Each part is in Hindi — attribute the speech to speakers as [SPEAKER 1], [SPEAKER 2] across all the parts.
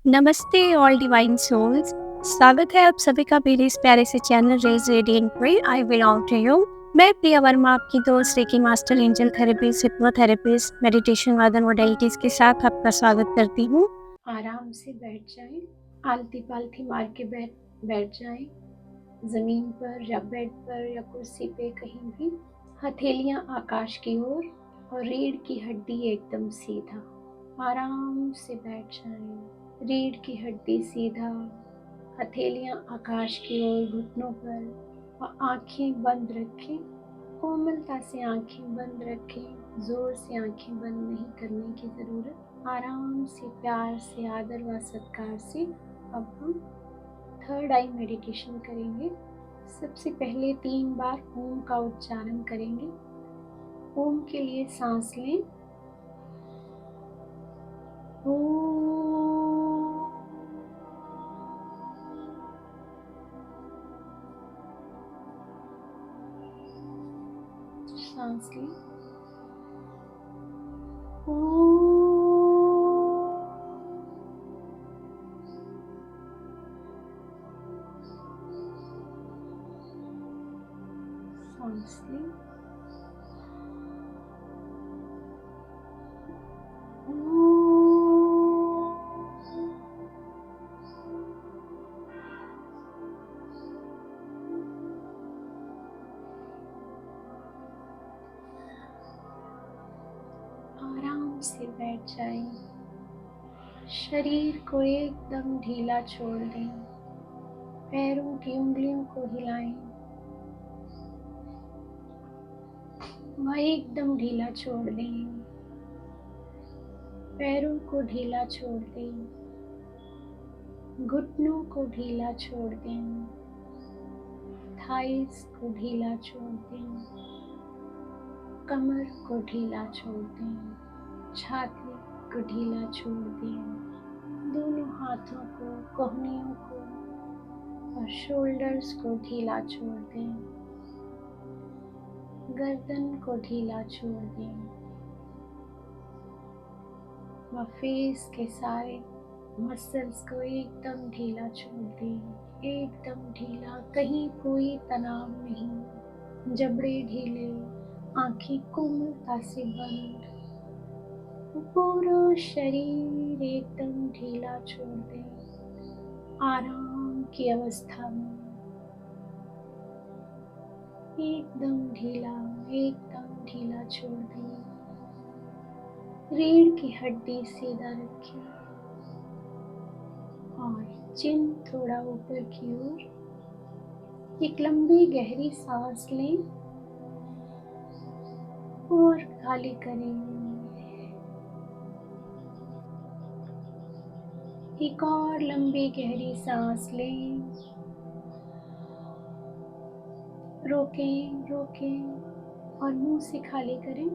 [SPEAKER 1] नमस्ते ऑल डिवाइन सोल्स। स्वागत है आप सभी का मेरे इस प्यारे से चैनल रेज रेडिएंट पे। I belong to you. मैं प्रिया वर्मा, आपकी दोस्त, reiki master, angel therapist, hypnotherapist, meditation वादन मोडेलिटीज के साथ आपका स्वागत करती हूँ। आराम से बैठ जाएं, आलती पालती मार के बैठ जाएं, जमीन पर या बेड पर या कुर्सी पे कहीं भी। हथेलियां आकाश की ओर और रीढ़ की हड्डी एकदम सीधा। आराम से बैठ जाएं, रीढ़ की हड्डी सीधा, हथेलियां आकाश की ओर, घुटनों पर, और आंखें बंद रखें। कोमलता से आंखें बंद रखें, जोर से आंखें बंद नहीं करने की जरूरत। आराम से, प्यार से, आदर व सत्कार से अब हम थर्ड आई मेडिटेशन करेंगे। सबसे पहले 3 बार ओम का उच्चारण करेंगे। ओम के लिए सांस लें। सांस लें। सांस लें। आराम से बैठ जाएं, शरीर को एकदम ढीला छोड़ दें, पैरों की उंगलियों को हिलाएं, वह एकदम ढीला छोड़ दें, पैरों को ढीला छोड़ दें, घुटनों को ढीला छोड़ दें, थाइस को ढीला छोड़ दें, कमर को ढीला छोड़ दें, छाती को ढीला छोड़ दें, दोनों हाथों को, कोहनियों को और शोल्डर्स को ढीला छोड़ दें, गर्दन को ढीला छोड़ दें, व फेस के सारे मसल्स को एकदम ढीला छोड़ दें, एकदम ढीला, कहीं कोई तनाव नहीं, जबड़े ढीले, आंखें कोमलता से बंद, पूरा शरीर एकदम ढीला छोड़ दें। आराम की अवस्था में एकदम ढीला छोड़ दें। रीढ़ की हड्डी सीधा रखें और चिन थोड़ा ऊपर की ओर। एक लंबी गहरी सांस लें और खाली करें। एक और लंबी गहरी सांस लें, रोकें और मुंह से खाली करें।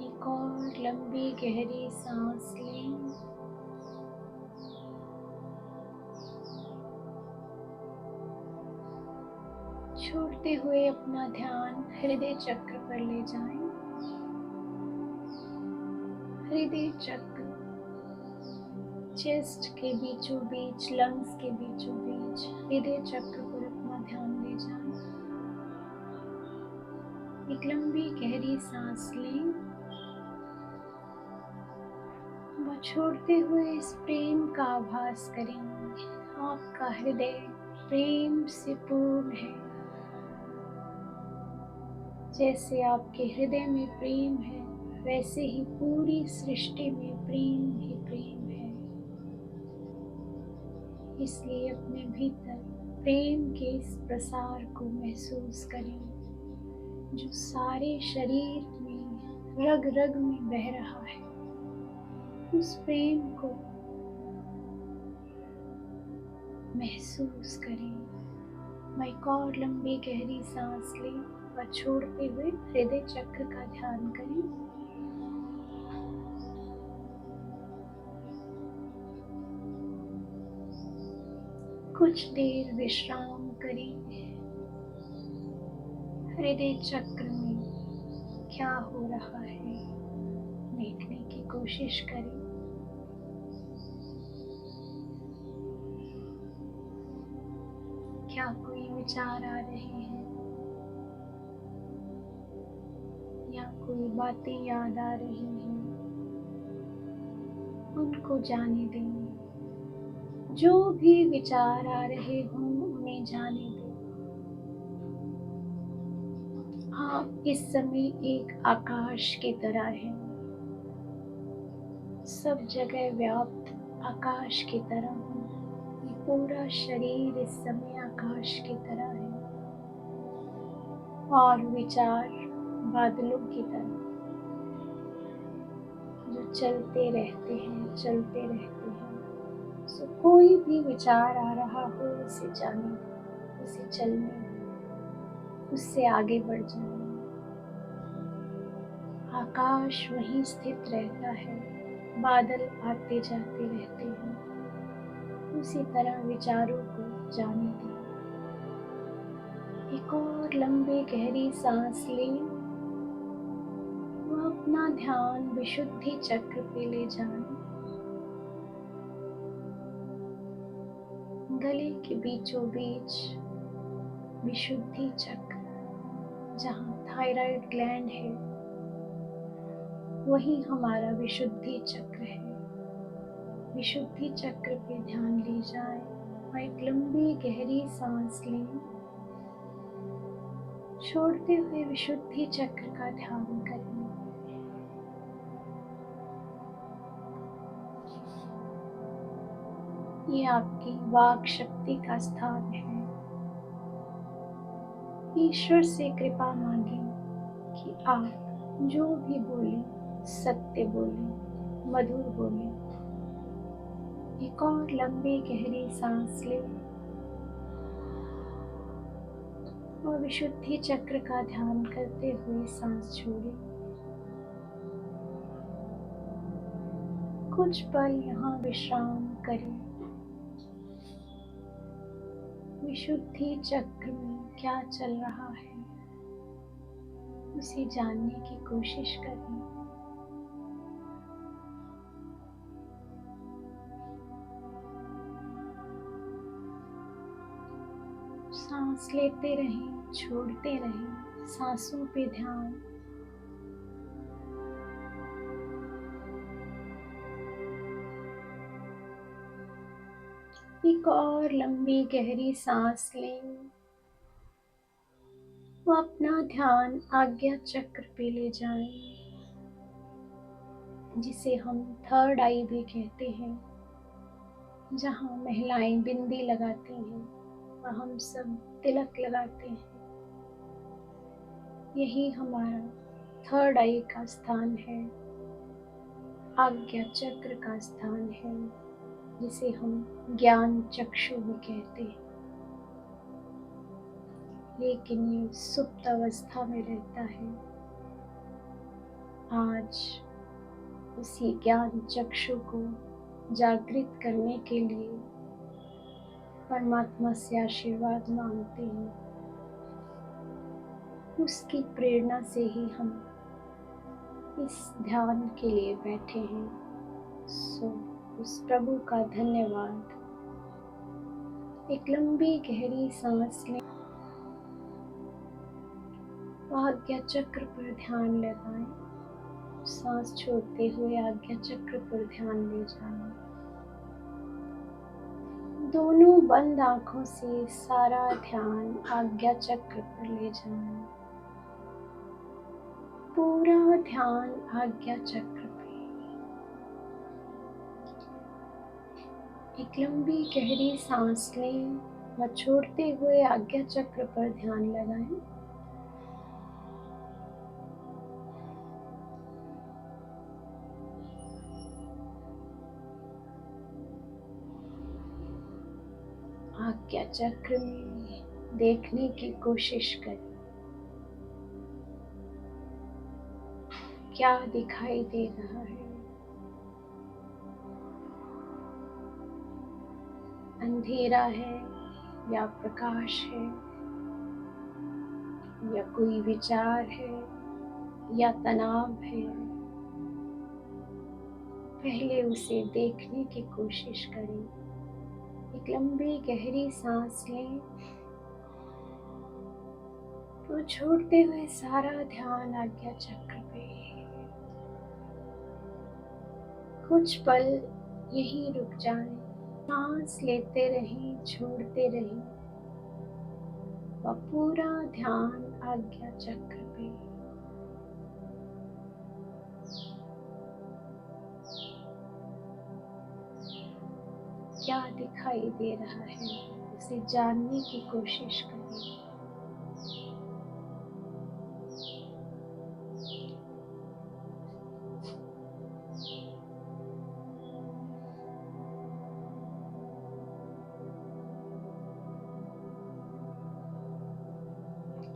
[SPEAKER 1] एक और लंबी गहरी सांस लें, छोड़ते हुए अपना ध्यान हृदय चक्र पर ले जाएं। हृदय चक्र चेस्ट के बीचों बीच, लंग्स के बीचों बीच, हृदय चक्र पर अपना ध्यान ले जाएं। एक लंबी गहरी सांस लें व छोड़ते हुए इस प्रेम का आभास करें। आपका हृदय प्रेम से पूर्ण है। जैसे आपके हृदय में प्रेम है, वैसे ही पूरी सृष्टि में प्रेम ही प्रेम है। इसलिए अपने भीतर प्रेम के इस प्रसार को महसूस करें, जो सारे शरीर में, रग रग में बह रहा है। उस प्रेम को महसूस करें। एक और लंबी गहरी सांस लें और छोड़ते हुए हृदय चक्र का ध्यान करें। कुछ देर विश्राम करें। हृदय चक्र में क्या हो रहा है देखने की कोशिश करें। क्या कोई विचार आ रहे हैं या कोई बातें याद आ रही हैं, उनको जाने दें। जो भी विचार आ रहे हों उन्हें जाने दें। आप इस समय एक आकाश की तरह हैं, सब जगह व्याप्त आकाश की तरह हूँ। ये पूरा शरीर इस समय आकाश की तरह है और विचार बादलों की तरह जो चलते रहते हैं, चलते रहते हैं। सो कोई भी विचार आ रहा हो उसे जाने, उसे चलने, उससे आगे बढ़ जाए। आकाश वहीं स्थित रहता है, बादल आते जाते रहते हैं। उसी तरह विचारों को जाने दें। एक और लंबी गहरी सांस लें। वो अपना ध्यान विशुद्धि चक्र पे ले जाएं। गले के बीचों बीच विशुद्धि चक्र, जहाँ थायराइड ग्लैंड है, वही हमारा विशुद्धि चक्र है। विशुद्धि चक्र पे ध्यान ले जाएं और एक लंबी गहरी सांस लें। छोड़ते हुए विशुद्धि चक्र का ध्यान करें। ये आपकी वाक शक्ति का स्थान है। ईश्वर से कृपा मांगें कि आप जो भी बोलें सत्य बोलें, मधुर बोलें। एक और लंबी गहरी सांस लें और विशुद्धि चक्र का ध्यान करते हुए सांस छोड़ें। कुछ पल यहाँ विश्राम करें। विशुद्धि चक्र में क्या चल रहा है उसे जानने की कोशिश करें। सांस लेते रहें, छोड़ते रहें, सांसों पे ध्यान। एक और लंबी गहरी सांस लें। वो अपना ध्यान आज्ञा चक्र पे ले जाएं, जिसे हम थर्ड आई भी कहते हैं, जहाँ महिलाएं बिंदी लगाती हैं और हम सब तिलक लगाते हैं। यही हमारा थर्ड आई का स्थान है, आज्ञा चक्र का स्थान है, जिसे हम ज्ञान चक्षु भी कहते हैं। लेकिन ये सुप्त अवस्था में रहता है। आज उसी ज्ञान चक्षु को जागृत करने के लिए परमात्मा से आशीर्वाद मांगते हैं। उसकी प्रेरणा से ही हम इस ध्यान के लिए बैठे हैं। सो उस प्रभु का धन्यवाद। एक लंबी गहरी सांस लें। आज्ञा चक्र पर ध्यान लगाएं। सांस छोड़ते हुए आज्ञा चक्र पर ध्यान ले जाएं। दोनों बंद आंखों से सारा ध्यान आज्ञा चक्र पर ले जाएं। पूरा ध्यान आज्ञा चक्र पे। एक लंबी गहरी सांस लें और छोड़ते हुए आज्ञा चक्र पर ध्यान लगाएं। आज्ञा चक्र में देखने की कोशिश करें, क्या दिखाई दे रहा है। अंधेरा है या प्रकाश है, या कोई विचार है या तनाव है, पहले उसे देखने की कोशिश करें। एक लंबी गहरी सांस लें तो छोड़ते हुए सारा ध्यान आज्ञा चक्र पे। कुछ पल यहीं रुक जाएं, सांस लेते रहें, छोड़ते रहें और पूरा ध्यान आज्ञा चक्र पे। क्या दिखाई दे रहा है उसे जानने की कोशिश करें।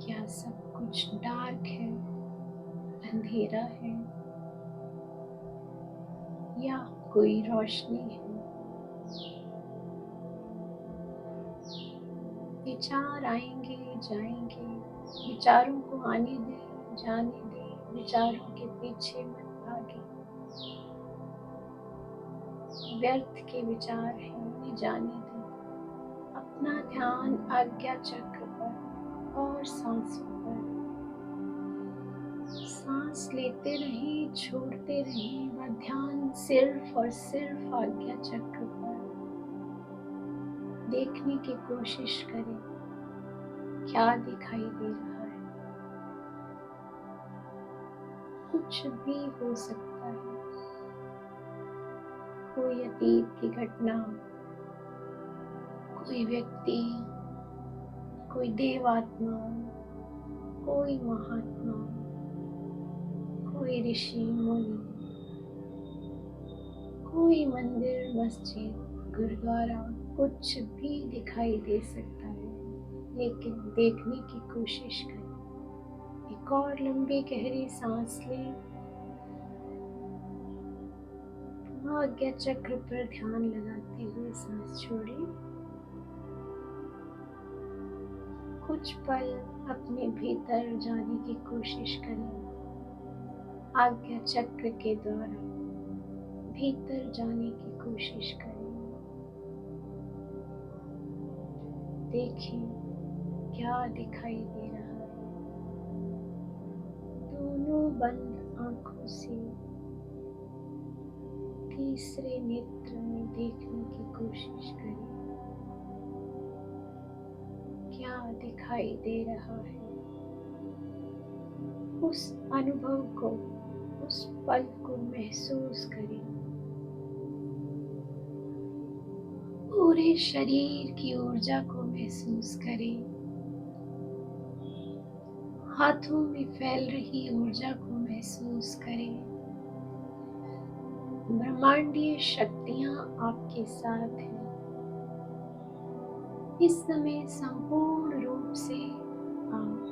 [SPEAKER 1] क्या सब कुछ डार्क है, अंधेरा है, या कोई रोशनी है। विचार आएंगे जाएंगे, विचारों को आने दें, जाने दें, विचारों के पीछे मत भागें। व्यर्थ के विचार हैं, उन्हें जाने दें। अपना ध्यान आज्ञा चक्र पर और सांसों पर। सांस लेते रहें, छोड़ते रहें व ध्यान सिर्फ और सिर्फ आज्ञा चक्र पर। देखने की कोशिश करें क्या दिखाई दे रहा है। कुछ भी हो सकता है, कोई अतीत की घटना, कोई व्यक्ति, कोई देवात्मा, कोई महात्मा, कोई ऋषि मुनि, कोई मंदिर, मस्जिद, गुरुद्वारा, कुछ भी दिखाई दे सकता है, लेकिन देखने की कोशिश करें। एक और लंबी गहरी सांस लें, आज्ञा चक्र पर ध्यान लगाते हुए सांस छोड़ें। कुछ पल अपने भीतर जाने की कोशिश करें। आज्ञा चक्र के द्वारा भीतर जाने की कोशिश करें। देखें क्या दिखाई दे रहा है। दोनों बंद आंखों से तीसरे नेत्र में देखने की कोशिश करें। क्या दिखाई दे रहा है। उस अनुभव को, उस पल को महसूस करें। पूरे शरीर की ऊर्जा को महसूस करें। हाथों में फैल रही ऊर्जा को महसूस करें। ब्रह्मांडीय शक्तियां आपके साथ हैं। इस समय संपूर्ण रूप से आप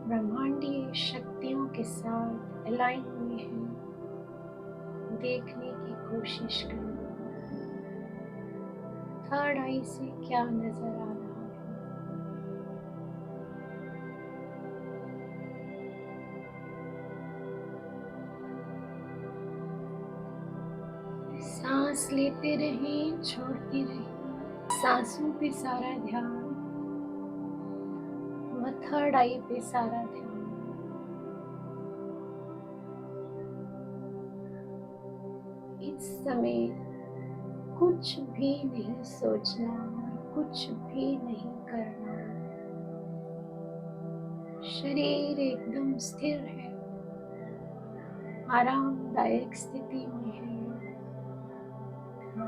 [SPEAKER 1] ब्रह्मांडीय शक्तियों के साथ अलाइन में हैं। देखने की कोशिश करें थर्ड आई से क्या नजर आ रहा है। सांस लेते रहें, छोड़ते रहें। सांसों पे सारा ध्यान व थर्ड आई पे सारा ध्यान। इस समय कुछ भी नहीं सोचना और कुछ भी नहीं करना। शरीर एकदम स्थिर है, आरामदायक स्थिति में है।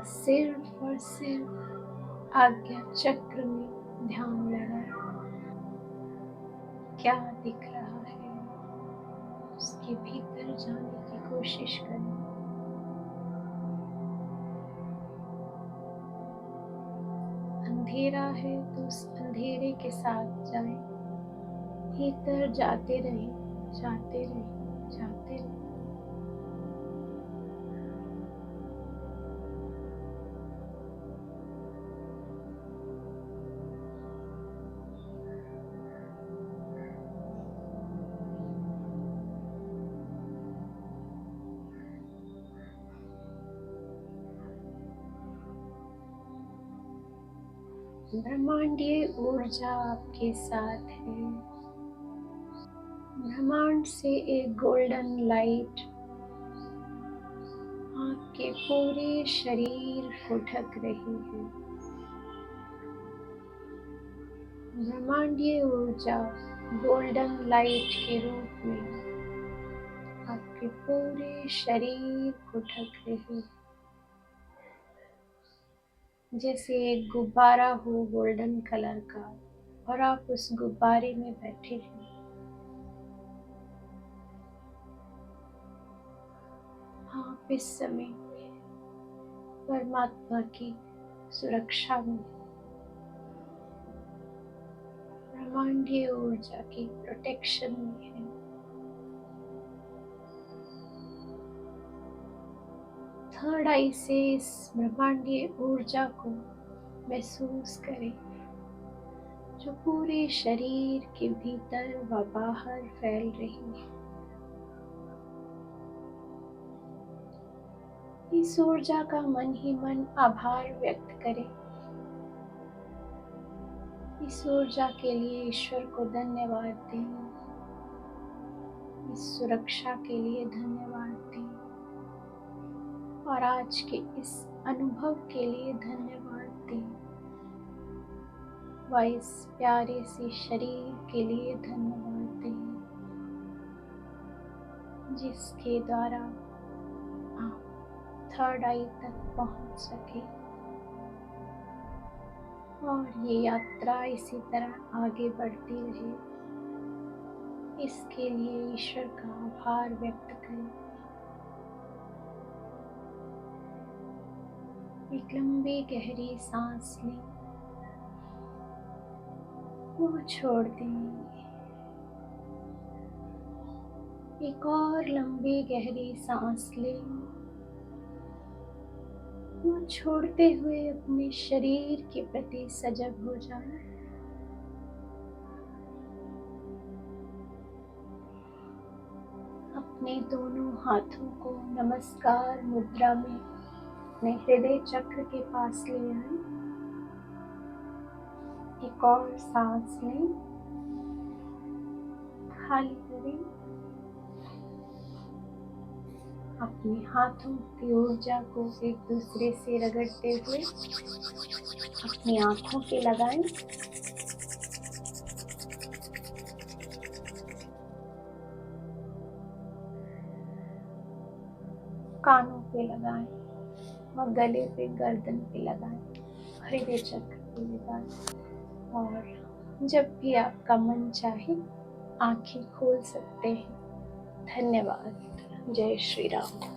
[SPEAKER 1] सिर्फ और सिर्फ आज्ञा चक्र में ध्यान लगाएं। क्या दिख रहा है उसके भीतर जाने की कोशिश करें। अंधेरा है तो उस अंधेरे के साथ जाएं। भीतर जाते रहें, जाते रहें, जाते रहें। ब्रह्मांडीय ऊर्जा आपके साथ है। ब्रह्मांड से एक गोल्डन लाइट आपके पूरे शरीर को ढक रही है। ब्रह्मांडीय ऊर्जा गोल्डन लाइट के रूप में आपके पूरे शरीर को ढक रही है, जैसे एक गुब्बारा हो गोल्डन कलर का और आप उस गुब्बारे में बैठे हैं। आप इस समय परमात्मा की सुरक्षा में, ब्रह्मांडीय ऊर्जा की प्रोटेक्शन में है। थर्ड आई से इस ब्रह्मांडीय ऊर्जा को महसूस करें, जो पूरे शरीर के भीतर व बाहर फैल रही है। इस ऊर्जा का मन ही मन आभार व्यक्त करें। इस ऊर्जा के लिए ईश्वर को धन्यवाद दें। इस सुरक्षा के लिए धन्यवाद दें और आज के इस अनुभव के लिए धन्यवाद दें व इस प्यारे से शरीर के लिए धन्यवाद दें, जिसके द्वारा आप थर्ड आई तक पहुंच सके और ये यात्रा इसी तरह आगे बढ़ती रहे। इसके लिए ईश्वर का आभार व्यक्त करें। एक लंबी गहरी सांस लें, वो छोड़ दें। एक और लंबी गहरी सांस लें, वो छोड़ते हुए अपने शरीर के प्रति सजग हो जाएं। अपने दोनों हाथों को नमस्कार मुद्रा में अपने हृदय चक्र के पास ले आएं। एक और सांस लें, खाली करें। अपने हाथों की ऊर्जा को एक दूसरे से रगड़ते हुए अपनी आंखों पे लगाएं। कानों पे लगाएं और गले पे, गर्दन पे लगाएं, हृदय चक्र पे लगाएं। और जब भी आपका मन चाहे आंखें खोल सकते हैं। धन्यवाद। जय Shri Ram.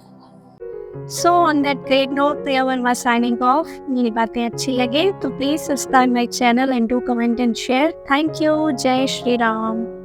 [SPEAKER 1] So on that great note, Priyavan was signing off. मेरी बातें अच्छी लगे तो please subscribe my channel and do comment and share. Thank you. जय श्री राम.